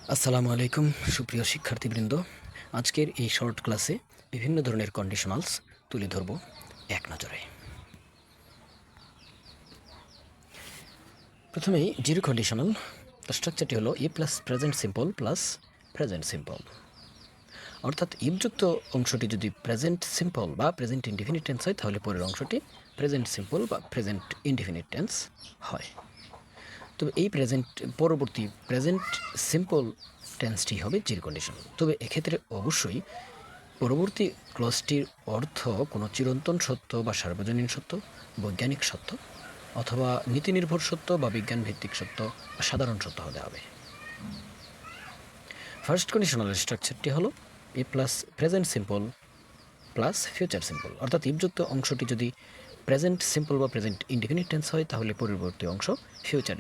আসসালামু আলাইকুম সুপ্রিয় শিক্ষার্থীবৃন্দ। আজকের এই শর্ট ক্লাসে বিভিন্ন ধরনের কন্ডিশনালস তুলে ধরব এক নজরে। প্রথমেই জিরো কন্ডিশনাল স্ট্রাকচারটি হলো ই plus present simple plus present simple, অর্থাৎ ইফযুক্ত অংশটি যদি প্রেজেন্ট সিম্পল বা প্রেজেন্ট ইনডিফিনিট টেন্স হয় তাহলে পরের অংশটি প্রেজেন্ট সিম্পল বা প্রেজেন্ট ইনডিফিনিট টেন্স হয়। তবে এই পরবর্তী প্রেজেন্ট সিম্পল টেন্সটি হবে জিরো কন্ডিশনাল। তবে এক্ষেত্রে অবশ্যই পরবর্তী ক্লজটির অর্থ কোনো চিরন্তন সত্য বা সার্বজনীন সত্য, বৈজ্ঞানিক সত্য অথবা নীতিনির্ভর সত্য বা বিজ্ঞানভিত্তিক সত্য বা সাধারণ সত্য হতে হবে। ফার্স্ট কন্ডিশনাল স্ট্রাকচারটি হলো এ plus present simple plus future simple, অর্থাৎ ইফযুক্ত অংশটি যদি প্রেজেন্ট সিম্পল বা প্রেজেন্ট ইনডিফিনিট টেন্স হয় তাহলে পরবর্তী অংশ ফিউচার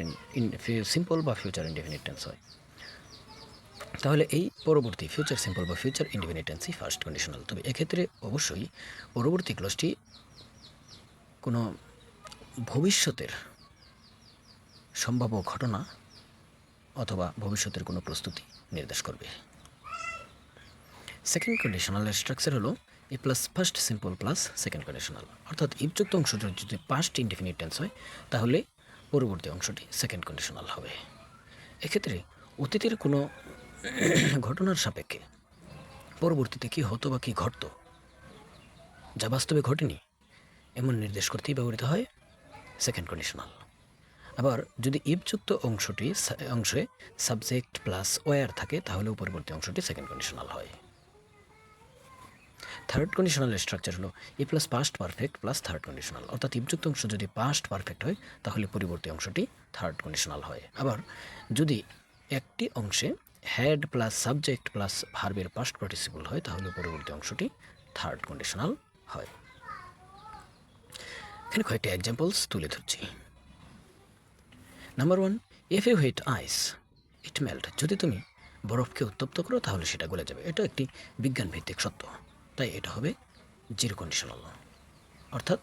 সিম্পল বা ফিউচার ইনডিফিনিট টেন্স হয়। তাহলে এই পরবর্তী ফিউচার সিম্পল বা ফিউচার ইনডিফিনিট টেন্সই ফার্স্ট কন্ডিশনাল। তবে এক্ষেত্রে অবশ্যই পরবর্তী ক্লজটি কোনো ভবিষ্যতের সম্ভাব্য ঘটনা অথবা ভবিষ্যতের কোনো প্রস্তুতি নির্দেশ করবে। সেকেন্ড কন্ডিশনাল স্ট্রাকচার হলো এ plus first simple plus second conditional, অর্থাৎ ইফযুক্ত অংশটি যদি পাস্ট ইনডিফিনিট টেন্স হয় তাহলে পরবর্তী অংশটি সেকেন্ড কন্ডিশনাল হবে। এক্ষেত্রে অতীতের কোনো ঘটনার সাপেক্ষে পরবর্তীতে কী হতো বা কী ঘটতো যা বাস্তবে ঘটেনি এমন নির্দেশ করতেই ব্যবহৃত হয় সেকেন্ড কন্ডিশনাল। আবার যদি ইফযুক্ত অংশে সাবজেক্ট প্লাস ওয়ার থাকে তাহলেও পরবর্তী অংশটি সেকেন্ড কন্ডিশনাল হয়। থার্ড কন্ডিশনাল স্ট্রাকচার হলো ই plus past perfect plus third conditional, অর্থাৎ ইফযুক্ত অংশ যদি পাস্ট পারফেক্ট হয় তাহলে পরবর্তী অংশটি থার্ড কন্ডিশনাল হয়। আবার যদি একটি অংশে হ্যাড প্লাস সাবজেক্ট প্লাস ভার্বের পাস্ট পার্টিসিপল হয় তাহলে পরবর্তী অংশটি থার্ড কন্ডিশনাল হয়। এখানে কয়েকটি এক্সাম্পলস তুলে ধরছি। Number 1, if you hit ice it melt, যদি তুমি বরফকে উত্তপ্ত করো তাহলে সেটা গলে যাবে। এটা একটি বিজ্ঞানভিত্তিক সত্য, তাই এটা হবে জিরো কন্ডিশনাল, অর্থাৎ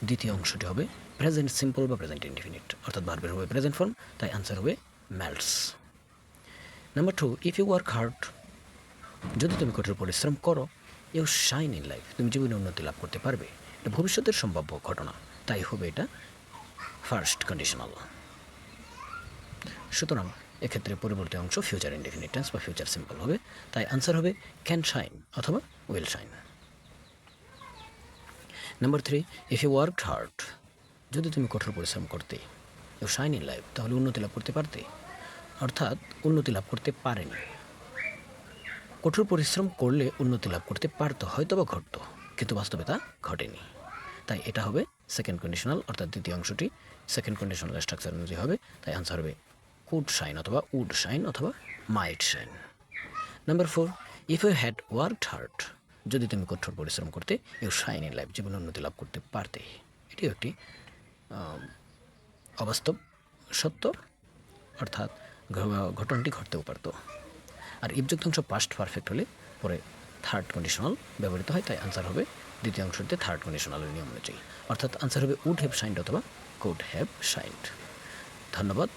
দ্বিতীয় অংশটি হবে প্রেজেন্ট সিম্পল বা প্রেজেন্ট ইনডিফিনিট, অর্থাৎ ভার্বের হবে প্রেজেন্ট ফর্ম, তাই আনসার হবে melts. Number 2, if you work hard, যদি তুমি কঠোর পরিশ্রম করো ইউ শাইন ইন লাইফ, তুমি জীবনে উন্নতি লাভ করতে পারবে। এটা ভবিষ্যতের সম্ভাব্য ঘটনা, তাই হবে এটা ফার্স্ট কন্ডিশনাল। সুতরাং এক্ষেত্রে পরবর্তী অংশ ফিউচার ইনডিফিনিট টেন্স বা ফিউচার সিম্পল হবে, তাই আনসার হবে ক্যান শাইন অথবা will shine. Number 3, if you worked hard, যদি তুমি কঠোর পরিশ্রম করতে ইউ শাইন ইন লাইফ, তাহলে উন্নতি লাভ করতে পারতে, অর্থাৎ উন্নতি লাভ করতে পারেনি। কঠোর পরিশ্রম করলে উন্নতি লাভ করতে পারতো, হয়তো বা ঘটতো, কিন্তু বাস্তবে তা ঘটেনি, তাই এটা হবে সেকেন্ড কন্ডিশনাল, অর্থাৎ দ্বিতীয় অংশটি সেকেন্ড কন্ডিশনাল স্ট্রাকচার অনুযায়ী হবে, তাই আনসার হবে কুড শাইন অথবা উড শাইন অথবা might shine. Number 4, if you had worked hard, যদি তুমি কঠোর পরিশ্রম করতে ইউ শাইন ইন লাইফ, জীবনে উন্নতি লাভ করতে পারতে, এটিও একটি অবাস্তব সত্য, অর্থাৎ ঘটনাটি ঘটতেও পারত। আর ইফযুক্ত অংশ পাস্ট পারফেক্ট হলে পরে থার্ড কন্ডিশনাল ব্যবহৃত হয়, তাই আনসার হবে দ্বিতীয় অংশটিতে থার্ড কন্ডিশনালের নিয়ম অনুযায়ী, অর্থাৎ আনসার হবে উড হ্যাভ শাইন্ড অথবা কুড হ্যাভ শাইন্ড। ধন্যবাদ।